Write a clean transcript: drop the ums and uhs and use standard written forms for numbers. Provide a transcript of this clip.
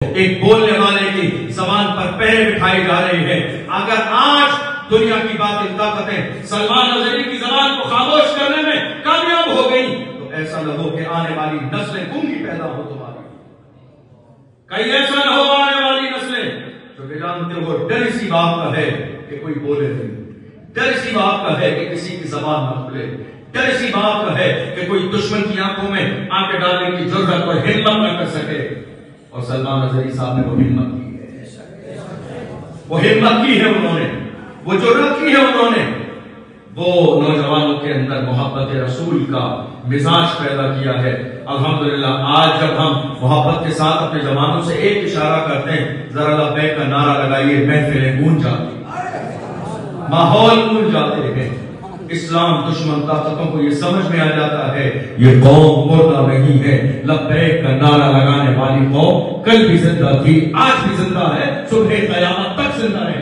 ایک بولنے والے کی زبان پر پہرے بٹھائی جا رہی ہے. اگر آج دنیا کی باطل طاقتیں سلمان اظہری کی زبان کو خاموش کرنے میں کامیاب ہو گئی تو ایسا نہ ہو کہ آنے والی نسلیں گونگی پیدا ہو تمہاری. کہیں ایسا نہ ہو آنے والی نسلیں جو کہ جانتے ہو ڈر اسی بات کا ہے کہ کوئی بولے نہیں, ڈر اسی بات کا ہے کہ کسی کی زبان نہ کھلے, ڈر اسی بات کا ہے کہ کوئی دشمن کی آنکھوں میں آنکھیں ڈالنے کی جرأت اور ہمت نہ کر سکے. اور سلمان اظہری صاحب نے وہ ہمت کی ہے, وہ ہمت کی ہے انہوں نے, وہ جرأت کی ہے انہوں نے. وہ نوجوانوں کے اندر محبت رسول کا مزاج پیدا کیا ہے. الحمدللہ آج جب ہم محبت کے ساتھ اپنے جوانوں سے ایک اشارہ کرتے ہیں, ذرا لبیک کا نعرہ لگائیے, محفلیں گونج جاتی ہیں, ماحول گونج جاتے ہیں. اسلام دشمن طاقتوں کو یہ سمجھ میں آ جاتا ہے یہ قوم مردہ نہیں ہے. لبیک کا نعرہ لگانے والی قوم کل بھی زندہ تھی, آج بھی زندہ ہے, صبح قیامت تک زندہ ہے.